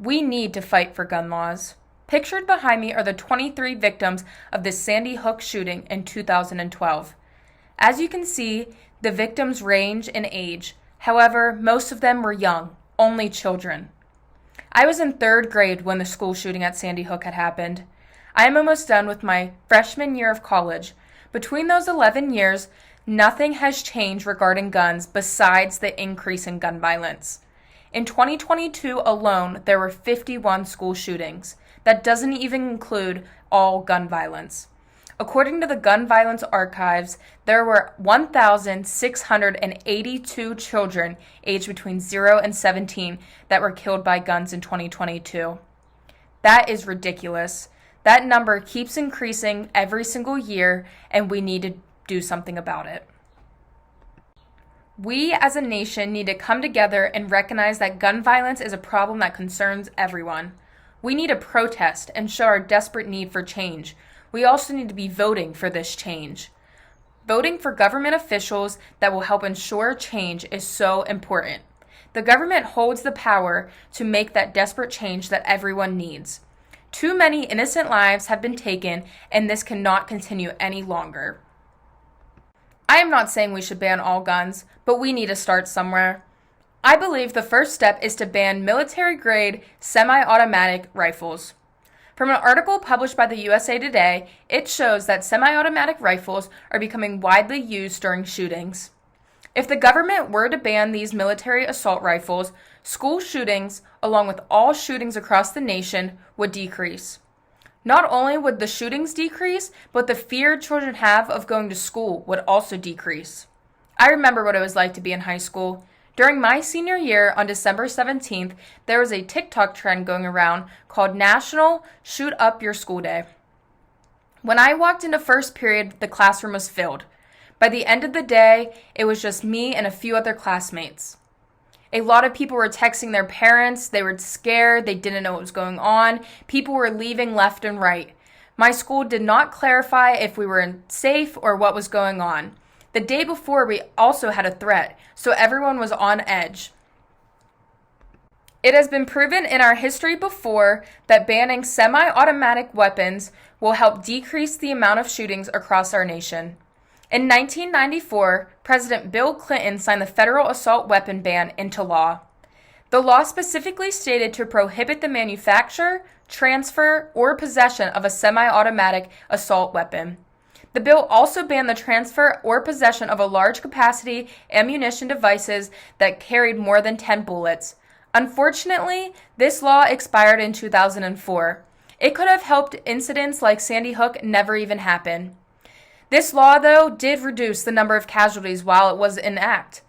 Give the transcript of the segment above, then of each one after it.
We need to fight for gun laws. Pictured behind me are the 23 victims of the Sandy Hook shooting in 2012. As you can see, the victims range in age. However, most of them were young, only children. I was in 3rd grade when the school shooting at Sandy Hook had happened. I am almost done with my freshman year of college. Between those 11 years, nothing has changed regarding guns besides the increase in gun violence. In 2022 alone, there were 51 school shootings. That doesn't even include all gun violence. According to the Gun Violence Archives, there were 1,682 children aged between 0 and 17 that were killed by guns in 2022. That is ridiculous. That number keeps increasing every single year, and we need to do something about it. We as a nation need to come together and recognize that gun violence is a problem that concerns everyone. We need to protest and show our desperate need for change. We also need to be voting for this change. Voting for government officials that will help ensure change is so important. The government holds the power to make that desperate change that everyone needs. Too many innocent lives have been taken, and this cannot continue any longer. I am not saying we should ban all guns, but we need to start somewhere. I believe the first step is to ban military-grade semi-automatic rifles. From an article published by the USA Today, it shows that semi-automatic rifles are becoming widely used during shootings. If the government were to ban these military assault rifles, school shootings, along with all shootings across the nation, would decrease. Not only would the shootings decrease, but the fear children have of going to school would also decrease. I remember what it was like to be in high school. During my senior year, on December 17th, there was a TikTok trend going around called National Shoot Up Your School Day. When I walked into first period, the classroom was filled. By the end of the day, it was just me and a few other classmates. A lot of people were texting their parents. They were scared. They didn't know what was going on. People were leaving left and right. My school did not clarify if we were safe or what was going on. The day before, we also had a threat, so everyone was on edge. It has been proven in our history before that banning semi-automatic weapons will help decrease the amount of shootings across our nation. In 1994, President Bill Clinton signed the federal assault weapon ban into law. The law specifically stated to prohibit the manufacture, transfer, or possession of a semi-automatic assault weapon. The bill also banned the transfer or possession of a large-capacity ammunition devices that carried more than 10 bullets. Unfortunately, this law expired in 2004. It could have helped incidents like Sandy Hook never even happen. This law, though, did reduce the number of casualties while it was in act.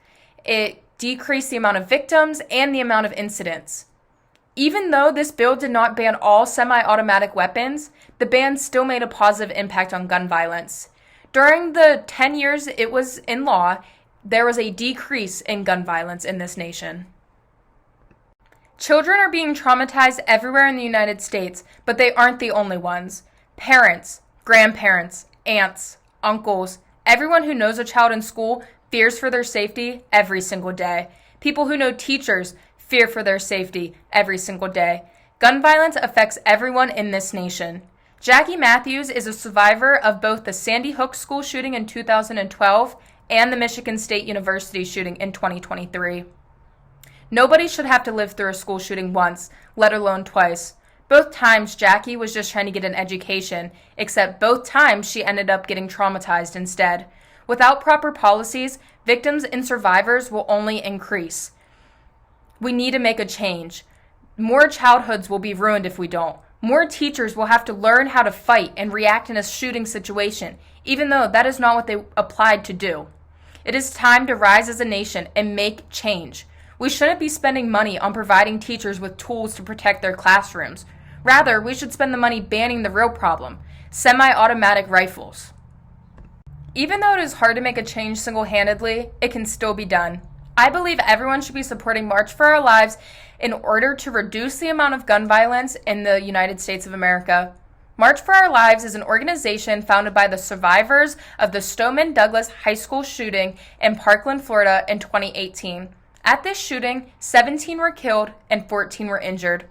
It decreased the amount of victims and the amount of incidents. Even though this bill did not ban all semi-automatic weapons, the ban still made a positive impact on gun violence. During the 10 years it was in law, there was a decrease in gun violence in this nation. Children are being traumatized everywhere in the United States, but they aren't the only ones. Parents, grandparents, aunts, uncles, everyone who knows a child in school fears for their safety every single day. People who know teachers fear for their safety every single day. Gun violence affects everyone in this nation. Jackie Matthews is a survivor of both the Sandy Hook school shooting in 2012 and the Michigan State University shooting in 2023. Nobody should have to live through a school shooting once, let alone twice. Both times, Jackie was just trying to get an education, except both times she ended up getting traumatized instead. Without proper policies, victims and survivors will only increase. We need to make a change. More childhoods will be ruined if we don't. More teachers will have to learn how to fight and react in a shooting situation, even though that is not what they applied to do. It is time to rise as a nation and make change. We shouldn't be spending money on providing teachers with tools to protect their classrooms. Rather, we should spend the money banning the real problem, semi-automatic rifles. Even though it is hard to make a change single-handedly, it can still be done. I believe everyone should be supporting March for Our Lives in order to reduce the amount of gun violence in the United States of America. March for Our Lives is an organization founded by the survivors of the Stoneman Douglas High School shooting in Parkland, Florida in 2018. At this shooting, 17 were killed and 14 were injured.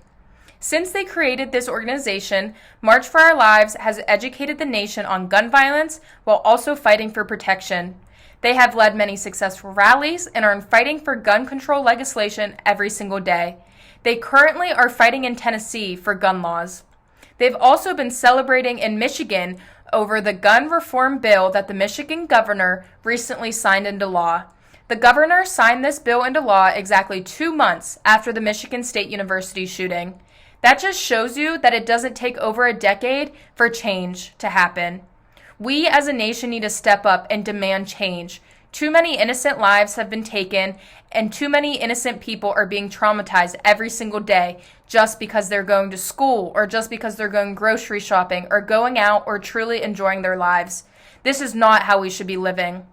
Since they created this organization, March for Our Lives has educated the nation on gun violence while also fighting for protection. They have led many successful rallies and are fighting for gun control legislation every single day. They currently are fighting in Tennessee for gun laws. They've also been celebrating in Michigan over the gun reform bill that the Michigan governor recently signed into law. The governor signed this bill into law exactly 2 months after the Michigan State University shooting. That just shows you that it doesn't take over a decade for change to happen. We as a nation need to step up and demand change. Too many innocent lives have been taken, and too many innocent people are being traumatized every single day just because they're going to school or just because they're going grocery shopping or going out or truly enjoying their lives. This is not how we should be living.